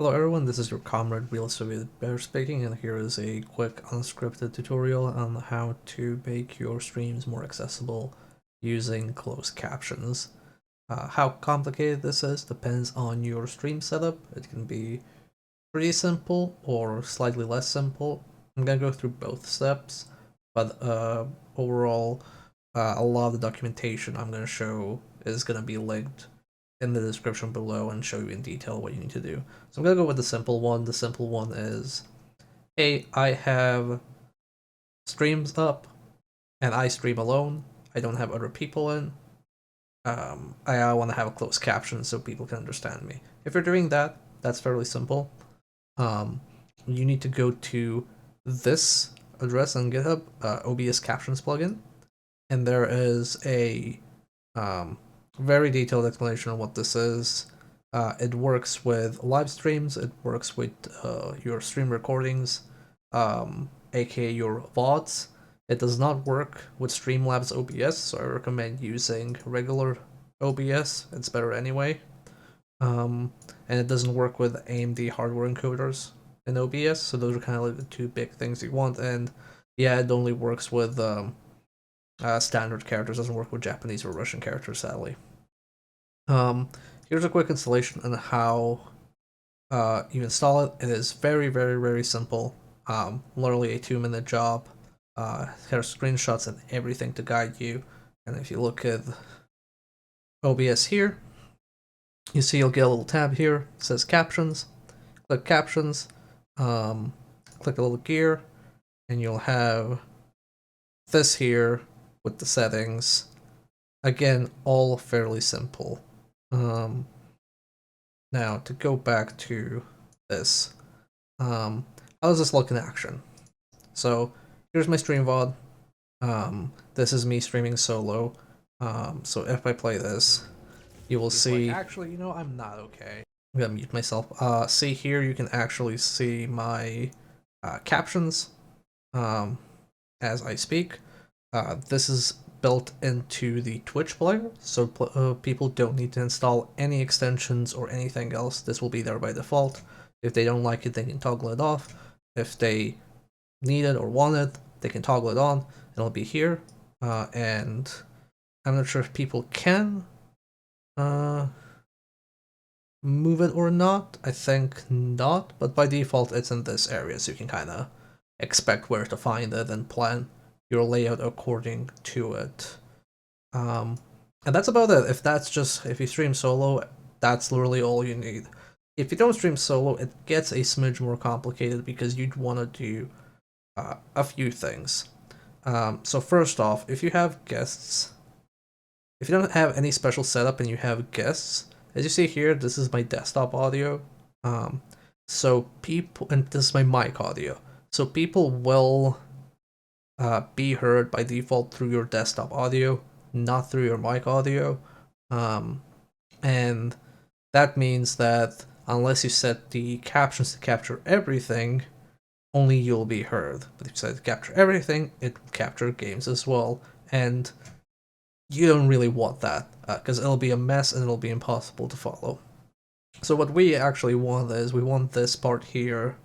Hello everyone, this is your comrade Real Soviet Bear speaking, and here is a quick unscripted tutorial on how to make your streams more accessible using closed captions. How complicated this is depends on your stream setup. It can be pretty simple or slightly less simple. I'm gonna go through both steps, but overall, a lot of the documentation I'm gonna show is gonna be linked in the description below and show you in detail what you need to do. So I'm gonna go with the simple one. The simple one is, hey, I have streams up and I stream alone. I don't have other people in. I want to have a closed caption so people can understand me. If you're doing that, that's fairly simple. Um, you need to go to this address on GitHub, OBS Captions plugin, and there is a very detailed explanation of what this is. It works with live streams, it works with your stream recordings, aka your VODs. It does not work with Streamlabs OBS, so I recommend using regular OBS. It's better anyway. And it doesn't work with AMD hardware encoders in OBS, so those are kind of like the two big things you want. And yeah, it only works with standard characters, doesn't work with Japanese or Russian characters, sadly. Here's a quick installation on how you install it. It is very, very, very simple. Literally a 2-minute job. There's screenshots and everything to guide you. And if you look at OBS here, you see you'll get a little tab here. It says Captions. Click Captions. Click a little gear, and you'll have this here with the settings. Again, all fairly simple. Now, to go back to this, how does this look in action? So, here's my stream VOD. This is me streaming solo. So if I play this, you will see... Actually, you know, I'm not okay. I'm gonna mute myself. See here, you can actually see my captions as I speak. This is built into the Twitch player, so people don't need to install any extensions or anything else. This will be there by default. If they don't like it, they can toggle it off. If they need it or want it, they can toggle it on. It'll be here, and I'm not sure if people can move it or not. I think not, but by default it's in this area, so you can kind of expect where to find it and plan your layout according to it. And that's about it. If you stream solo, that's literally all you need. If you don't stream solo, it gets a smidge more complicated because you'd want to do a few things. So first off, if you have guests, if you don't have any special setup and you have guests, as you see here, this is my desktop audio. So people, and this is my mic audio. So people will be heard by default through your desktop audio, not through your mic audio. And that means that unless you set the captions to capture everything, only you'll be heard. But if you set to capture everything, it will capture games as well. And you don't really want that, because it'll be a mess and it'll be impossible to follow. So what we actually want is, we want this part here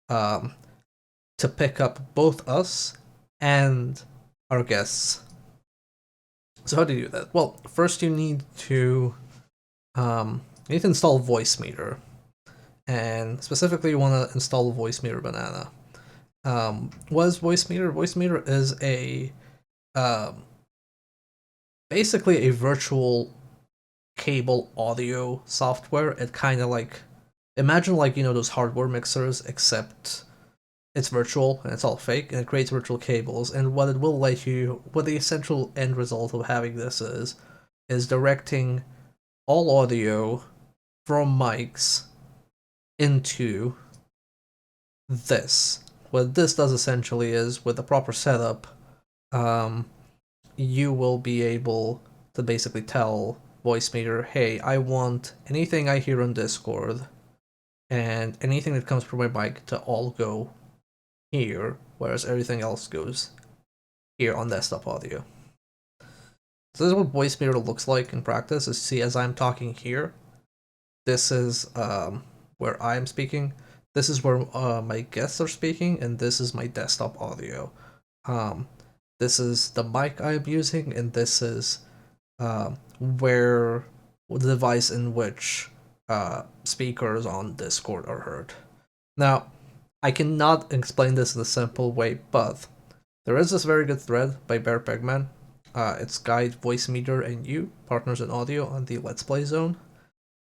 to pick up both us and our guests. So how do you do that? Well, first you need to install Voicemeeter, and specifically you want to install Voicemeeter Banana. What is Voicemeeter? Voicemeeter is a basically a virtual cable audio software. It kind of like, imagine like, you know, those hardware mixers, except it's virtual and it's all fake, and it creates virtual cables. And what it will let you, what the essential end result of having this is directing all audio from mics into this. What this does essentially is, with the proper setup, you will be able to basically tell Voicemeeter, hey, I want anything I hear on Discord and anything that comes from my mic to all go here, whereas everything else goes here on desktop audio. So this is what Voicemeeter looks like in practice. You see, as I'm talking here, this is where I'm speaking. This is where my guests are speaking, and this is my desktop audio. Um, this is the mic I'm using, and this is where the device in which speakers on Discord are heard. Now, I cannot explain this in a simple way, but there is this very good thread by Bear Pegman. It's Guide, Voice Meter, and You, Partners in Audio on the Let's Play Zone.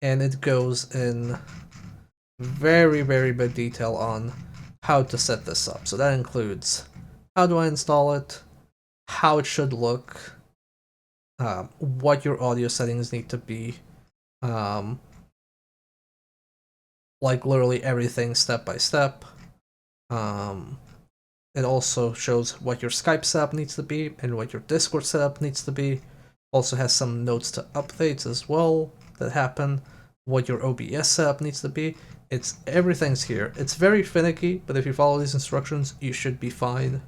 And it goes in very, very big detail on how to set this up. So that includes how do I install it, how it should look, what your audio settings need to be, um, like literally everything step by step. It also shows what your Skype setup needs to be and what your Discord setup needs to be. Also has some notes to updates as well that happen, what your OBS setup needs to be. Everything's here. It's very finicky, but if you follow these instructions, you should be fine.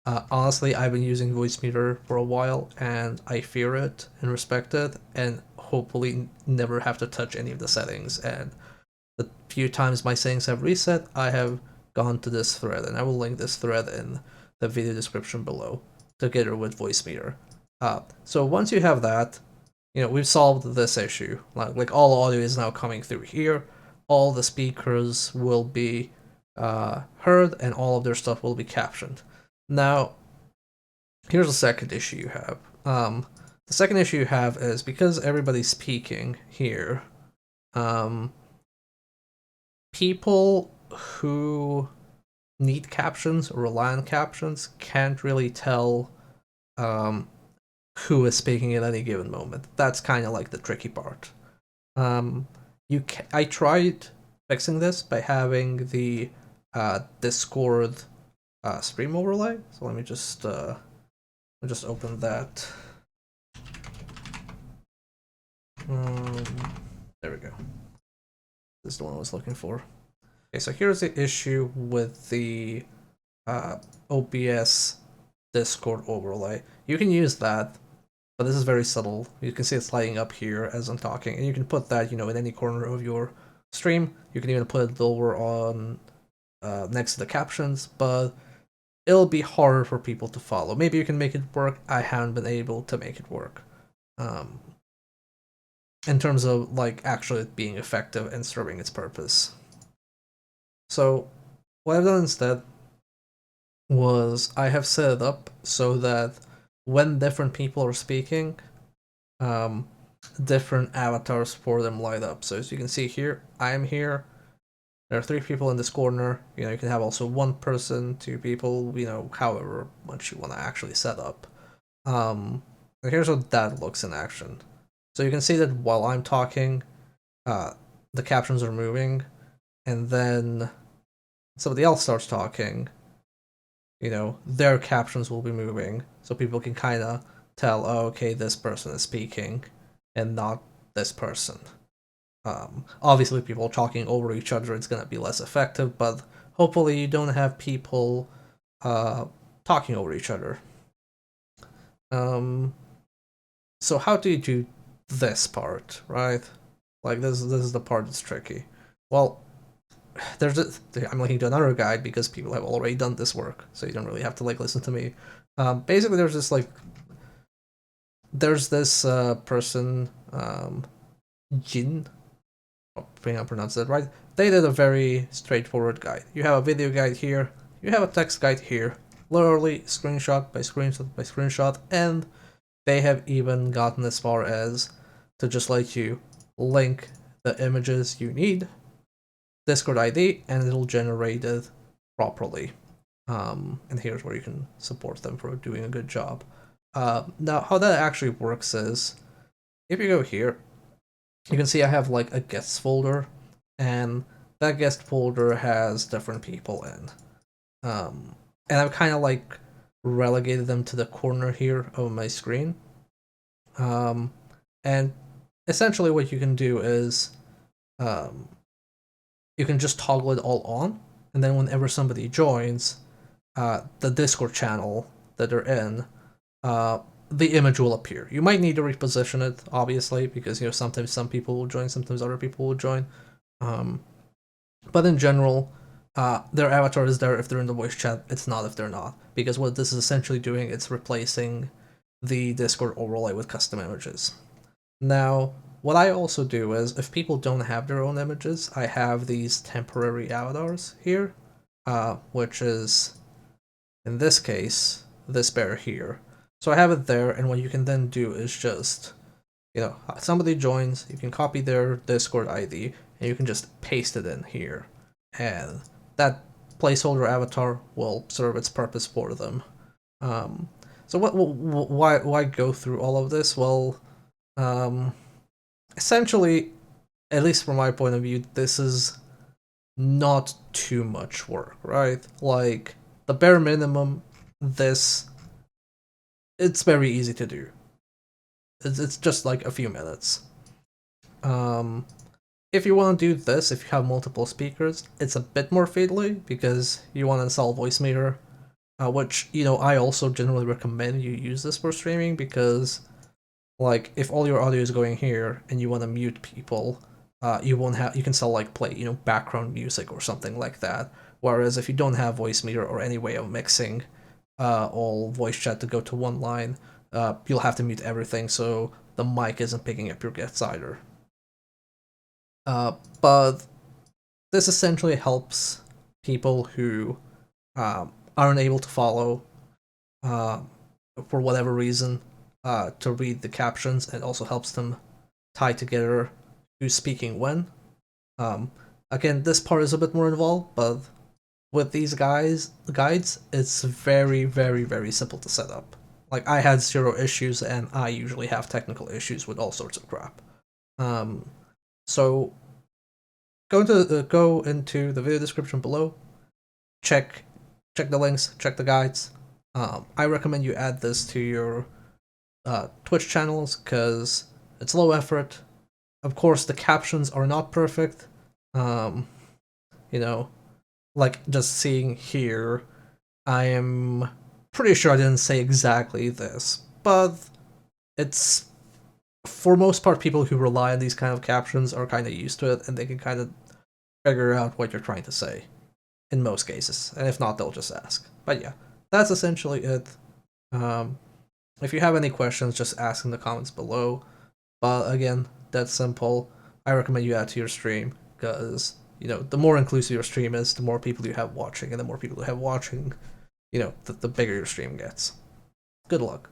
Honestly, I've been using Voicemeeter for a while, and I fear it and respect it, and hopefully never have to touch any of the settings. And the few times my settings have reset, I have gone to this thread, and I will link this thread in the video description below, together with Voicemeeter. So once you have that, we've solved this issue. Like all audio is now coming through here. All the speakers will be heard, and all of their stuff will be captioned. Now, here's the second issue you have. The second issue you have is because everybody's speaking here, people who need captions or rely on captions can't really tell who is speaking at any given moment. That's kind of like the tricky part. I tried fixing this by having the Discord stream overlay. So let me just open that. There we go. This is the one I was looking for. Okay, so here's the issue with the OBS Discord overlay. You can use that, but this is very subtle. You can see it's lighting up here as I'm talking, and you can put that, in any corner of your stream. You can even put it over on next to the captions, but it'll be harder for people to follow. Maybe you can make it work. I haven't been able to make it work. In terms of actually being effective and serving its purpose. So what I've done instead was I have set it up so that when different people are speaking, different avatars for them light up. So as you can see here, I am here. There are 3 people in this corner. You can have also 1 person, 2 people, however much you want to actually set up. And here's how that looks in action. So you can see that while I'm talking, the captions are moving, and then somebody else starts talking, their captions will be moving, so people can kind of tell, oh, okay, this person is speaking, and not this person. Obviously, people talking over each other, it's going to be less effective, but hopefully you don't have people talking over each other. So how do you do this part, right? This is the part that's tricky. Well, I'm linking to another guide because people have already done this work, so you don't really have to listen to me. Basically, there's this person, Jin. I think I pronounced that right. They did a very straightforward guide. You have a video guide here. You have a text guide here. Literally screenshot by screenshot by screenshot, and they have even gotten as far as to just let you link the images you need, Discord ID, and it'll generate it properly. And here's where you can support them for doing a good job. Now, how that actually works is, if you go here, you can see I have a guests folder, and that guest folder has different people in. And I've kind of relegated them to the corner here of my screen. And essentially what you can do is you can just toggle it all on, and then whenever somebody joins the Discord channel that they're in, the image will appear. You might need to reposition it, obviously, because sometimes some people will join, sometimes other people will join. But in general, their avatar is there if they're in the voice chat. It's not if they're not, because what this is essentially doing, it's replacing the Discord overlay with custom images. Now, what I also do is, if people don't have their own images, I have these temporary avatars here, which is, in this case, this bear here. So I have it there, and what you can then do is just, somebody joins, you can copy their Discord ID, and you can just paste it in here. And that placeholder avatar will serve its purpose for them. So why go through all of this? Well, essentially, at least from my point of view, this is not too much work, right? Like, the bare minimum, this, it's very easy to do. It's just like a few minutes. Um, if you want to do this, if you have multiple speakers, it's a bit more fiddly because you want to install Voice Meter, which, I also generally recommend you use this for streaming because, like, if all your audio is going here and you want to mute people, you won't have, you can still, like, play, background music or something like that. Whereas if you don't have Voice Meter or any way of mixing all voice chat to go to one line, you'll have to mute everything so the mic isn't picking up your gets either. But this essentially helps people who aren't able to follow uh, for whatever reason to read the captions. It also helps them tie together who's speaking when. Again, this part is a bit more involved, but with these guides, it's very, very, very simple to set up. Like, I had zero issues, and I usually have technical issues with all sorts of crap. So go into the video description below, check the links, check the guides. I recommend you add this to your Twitch channels because it's low effort. Of course, the captions are not perfect. You know, like, just seeing here, I am pretty sure I didn't say exactly this, but it's, for most part, people who rely on these kind of captions are kind of used to it, and they can kind of figure out what you're trying to say in most cases, and if not, they'll just ask. But yeah, that's essentially it. If you have any questions, just ask in the comments below. But again, that's simple. I recommend you add to your stream because, the more inclusive your stream is, the more people you have watching, and the more people you have watching, the bigger your stream gets. Good luck.